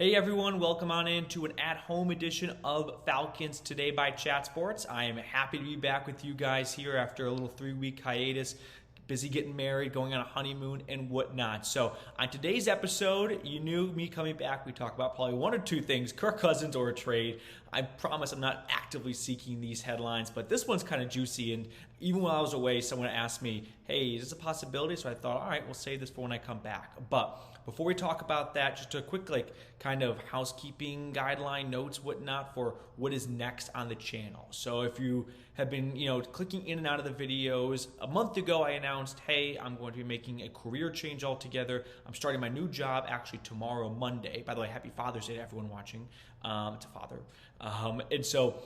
Hey everyone, welcome on in to an at-home edition of Falcons Today by Chat Sports. I am happy to be back with you guys here after a little 3-week hiatus. Busy getting married, going on a honeymoon, and whatnot. So on today's episode, you knew me coming back. We talked about probably one or two things, Kirk Cousins or a trade. I promise I'm not actively seeking these headlines, but this one's kind of juicy. And even while I was away, someone asked me, hey, is this a possibility? So I thought, all right, we'll save this for when I come back. But before we talk about that, just a quick kind of housekeeping guideline, notes, whatnot for what is next on the channel. So if you have been, clicking in and out of the videos, a month ago I announced, hey, I'm going to be making a career change altogether. I'm starting my new job actually tomorrow, Monday. By the way, happy Father's Day to everyone watching. It's a father. And so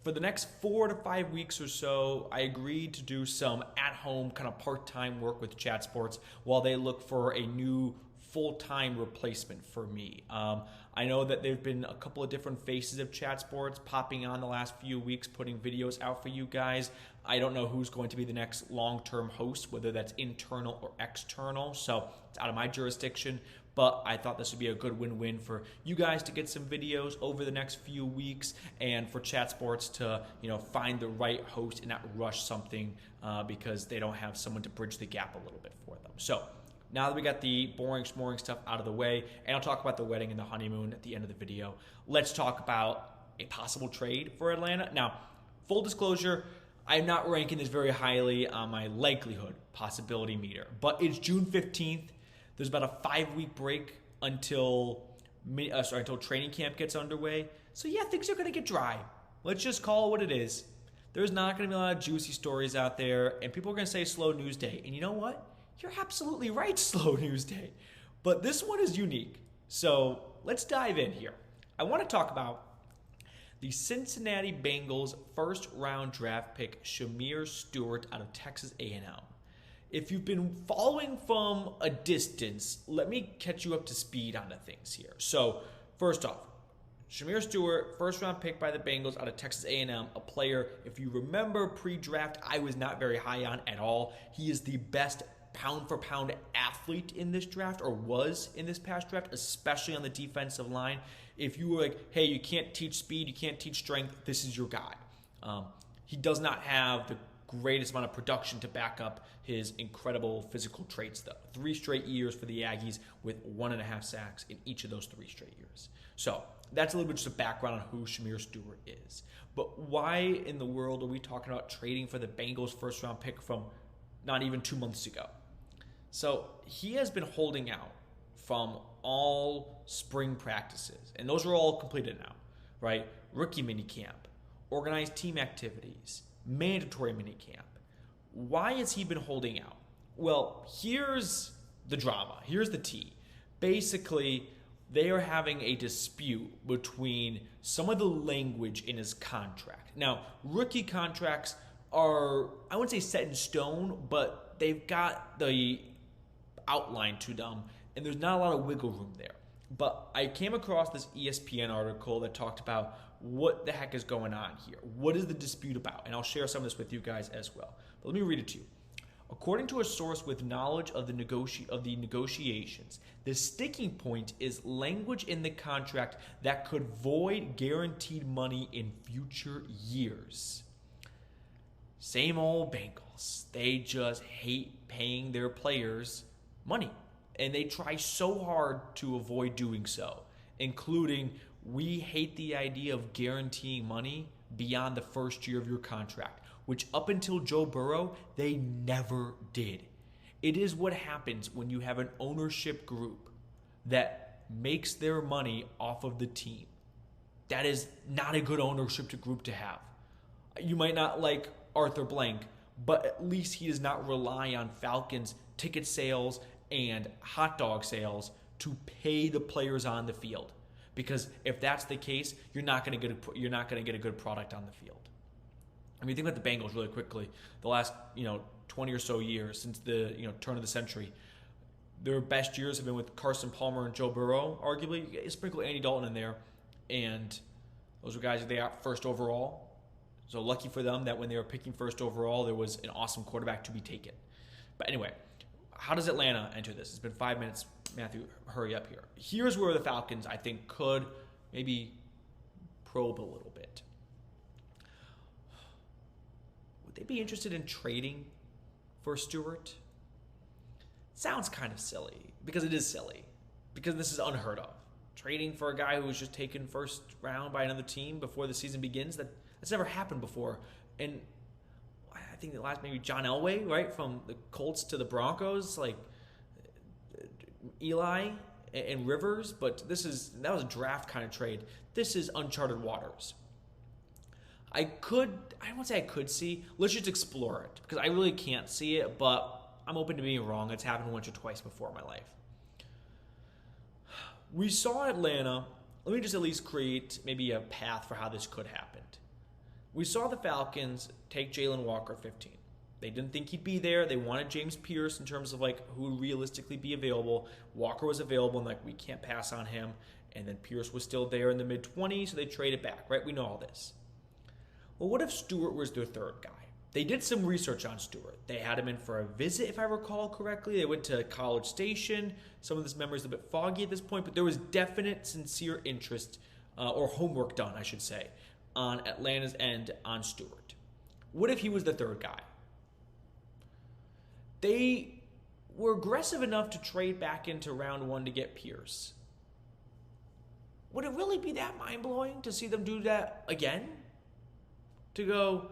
for the next 4 to 5 weeks or so, I agreed to do some at-home kind of part-time work with Chat Sports while they look for a new full-time replacement for me. I know that there have been a couple of different faces of Chat Sports popping on the last few weeks, putting videos out for you guys. I don't know who's going to be the next long-term host, whether that's internal or external, so it's out of my jurisdiction. But I thought this would be a good win-win for you guys to get some videos over the next few weeks, and for Chat Sports to find the right host and not rush something because they don't have someone to bridge the gap a little bit for them. So now that we got the boring, schmoring stuff out of the way, and I'll talk about the wedding and the honeymoon at the end of the video, let's talk about a possible trade for Atlanta. Now, full disclosure, I'm not ranking this very highly on my likelihood possibility meter, but it's June 15th. There's about a 5-week break until training camp gets underway. So yeah, things are going to get dry. Let's just call it what it is. There's not going to be a lot of juicy stories out there, and people are going to say slow news day. And you know what? You're absolutely right, slow news day. But this one is unique. So let's dive in here. I want to talk about the Cincinnati Bengals first-round draft pick, Shamir Stewart out of Texas A&M. If you've been following from a distance, let me catch you up to speed on the things here. So first off, Shamir Stewart, first-round pick by the Bengals out of Texas A&M, a player, if you remember pre-draft, I was not very high on at all. He is the best pound-for-pound athlete in this draft, or was in this past draft, especially on the defensive line. If you were like, hey, you can't teach speed, you can't teach strength, this is your guy. He does not have the greatest amount of production to back up his incredible physical traits, though. 3 straight years for the Aggies with 1.5 sacks in each of those 3 straight years. So that's a little bit just a background on who Shamir Stewart is. But why in the world are we talking about trading for the Bengals first-round pick from not even 2 months ago? So he has been holding out from all spring practices, and those are all completed now, right? Rookie minicamp, organized team activities, mandatory minicamp. Why has he been holding out? Well, here's the drama. Here's the tea. Basically, they are having a dispute between some of the language in his contract. Now, rookie contracts are, I wouldn't say set in stone, but they've got the outline to them, and there's not a lot of wiggle room there. But I came across this ESPN article that talked about what the heck is going on here. What is the dispute about? And I'll share some of this with you guys as well. But let me read it to you. According to a source with knowledge of the negotiations, the sticking point is language in the contract that could void guaranteed money in future years. Same old Bengals. They just hate paying their players money, and they try so hard to avoid doing so, including we hate the idea of guaranteeing money beyond the first year of your contract, which up until Joe Burrow, they never did. It is what happens when you have an ownership group that makes their money off of the team. That is not a good ownership group to have. You might not like Arthur Blank, but at least he does not rely on Falcons ticket sales and hot dog sales to pay the players on the field. Because if that's the case, you're not going to get a good product on the field. I mean, think about the Bengals really quickly. The last 20 or so years since the turn of the century, their best years have been with Carson Palmer and Joe Burrow. Arguably, you sprinkle Andy Dalton in there, and those were guys that they got first overall. So lucky for them that when they were picking first overall, there was an awesome quarterback to be taken. But anyway, how does Atlanta enter this? It's been 5 minutes. Matthew, hurry up here. Here's where the Falcons, I think, could maybe probe a little bit. Would they be interested in trading for Stewart? Sounds kind of silly, because it is silly, because this is unheard of. Trading for a guy who was just taken first round by another team before the season begins, that's never happened before. And I think the last, maybe John Elway, right, from the Colts to the Broncos, like Eli and Rivers, but that was a draft kind of trade. This is uncharted waters. I won't say I could see, let's just explore it, because I really can't see it, but I'm open to being wrong. It's happened once or twice before in my life. We saw Atlanta. Let me just at least create maybe a path for how this could happen. We saw the Falcons take Jalen Walker at 15. They didn't think he'd be there. They wanted James Pierce in terms of like who would realistically be available. Walker was available, and like we can't pass on him. And then Pierce was still there in the mid-20s, so they traded back, right? We know all this. Well, what if Stewart was their third guy? They did some research on Stewart. They had him in for a visit, if I recall correctly. They went to College Station. Some of this memory is a bit foggy at this point, but there was definite, sincere interest, or homework done, I should say, on Atlanta's end on Stewart. What if he was the third guy? They were aggressive enough to trade back into round one to get Pierce. Would it really be that mind-blowing to see them do that again? To go,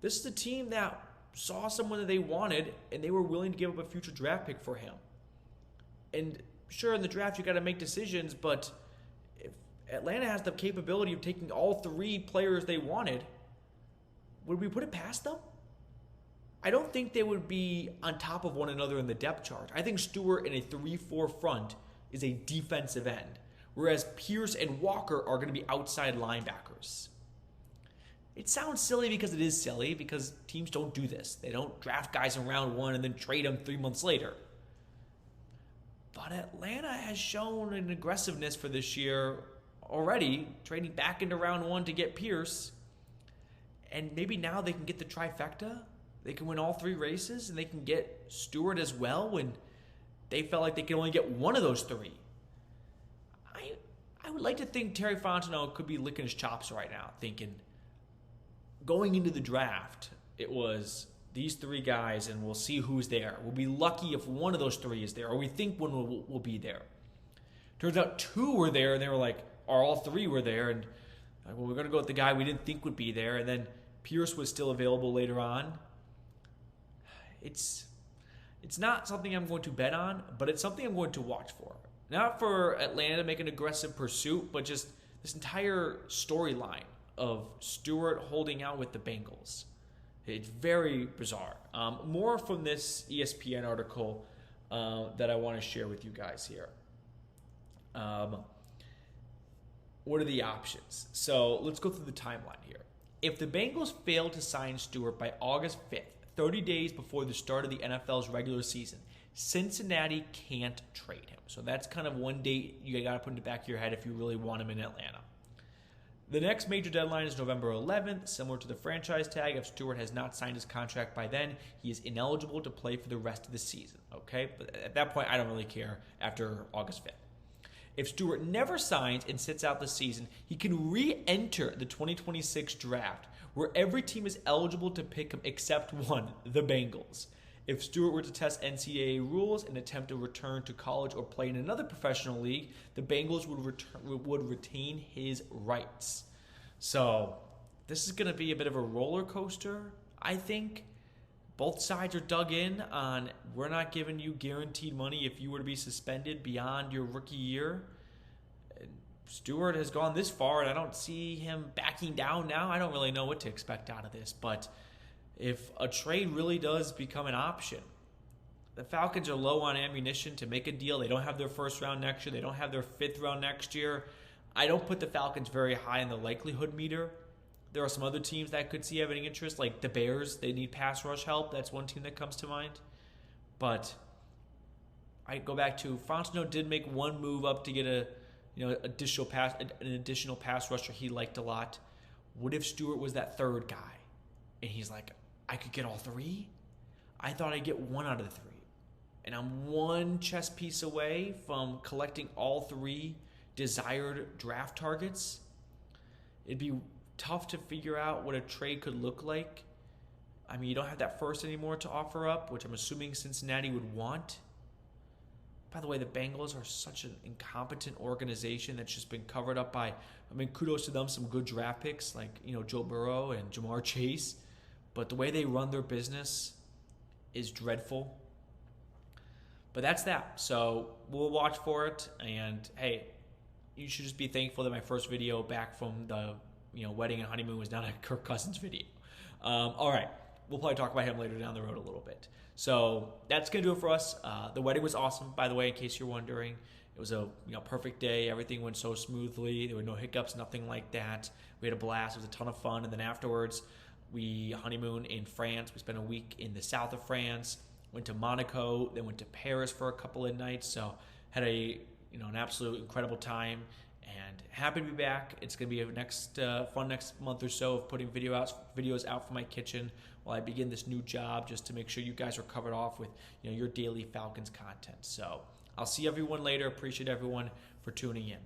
this is the team that saw someone that they wanted, and they were willing to give up a future draft pick for him. And sure, in the draft, you got to make decisions, but if Atlanta has the capability of taking all three players they wanted, would we put it past them? I don't think they would be on top of one another in the depth chart. I think Stewart in a 3-4 front is a defensive end, whereas Pierce and Walker are going to be outside linebackers. It sounds silly because it is silly, because teams don't do this. They don't draft guys in round one and then trade them 3 months later. But Atlanta has shown an aggressiveness for this year already, trading back into round one to get Pierce. And maybe now they can get the trifecta. They can win all three races, and they can get Stewart as well when they felt like they could only get one of those three. I would like to think Terry Fontenot could be licking his chops right now, thinking, going into the draft, it was these three guys, and we'll see who's there. We'll be lucky if one of those three is there, or we think one will be there. Turns out two were there, and they were like, or all three were there, and well, we're going to go with the guy we didn't think would be there, and then Pierce was still available later on. It's not something I'm going to bet on, but it's something I'm going to watch for. Not for Atlanta to make an aggressive pursuit, but just this entire storyline of Stewart holding out with the Bengals. It's very bizarre. More from this ESPN article that I want to share with you guys here. What are the options? So let's go through the timeline here. If the Bengals fail to sign Stewart by August 5th, 30 days before the start of the NFL's regular season, Cincinnati can't trade him. So that's kind of one date you got to put in the back of your head if you really want him in Atlanta. The next major deadline is November 11th. Similar to the franchise tag, if Stewart has not signed his contract by then, he is ineligible to play for the rest of the season. Okay? But at that point, I don't really care after August 5th. If Stewart never signs and sits out the season, he can re-enter the 2026 draft, where every team is eligible to pick him except one, the Bengals. If Stewart were to test NCAA rules and attempt to return to college or play in another professional league, the Bengals would retain his rights. So this is going to be a bit of a roller coaster, I think. Both sides are dug in on, we're not giving you guaranteed money if you were to be suspended beyond your rookie year. Stewart has gone this far, and I don't see him backing down now. I don't really know what to expect out of this, but if a trade really does become an option, the Falcons are low on ammunition to make a deal. They don't have their first round next year. They don't have their fifth round next year. I don't put the Falcons very high in the likelihood meter. There are some other teams that could see having interest, like the Bears. They need pass rush help. That's one team that comes to mind. But I go back to Fontenot did make one move up to get an additional pass rusher he liked a lot. What if Stewart was that third guy? And he's like, I could get all three? I thought I'd get one out of the three. and I'm one chess piece away from collecting all 3 desired draft targets. It'd be tough to figure out what a trade could look like. I mean, you don't have that first anymore to offer up, which I'm assuming Cincinnati would want. By the way, the Bengals are such an incompetent organization that's just been covered up by, I mean, kudos to them, some good draft picks like, Joe Burrow and Jamar Chase. But the way they run their business is dreadful. But that's that. So we'll watch for it. And hey, you should just be thankful that my first video back from the wedding and honeymoon was not a Kirk Cousins video. All right. We'll probably talk about him later down the road a little bit. So that's going to do it for us. The wedding was awesome, by the way, in case you're wondering. It was a perfect day. Everything went so smoothly. There were no hiccups, nothing like that. We had a blast. It was a ton of fun. And then afterwards, we honeymooned in France. We spent a week in the south of France, went to Monaco, then went to Paris for a couple of nights. So had an absolute incredible time. And happy to be back. It's going to be a fun next month or so of putting videos out from my kitchen while I begin this new job, just to make sure you guys are covered off with your daily Falcons content. So I'll see everyone later. Appreciate everyone for tuning in.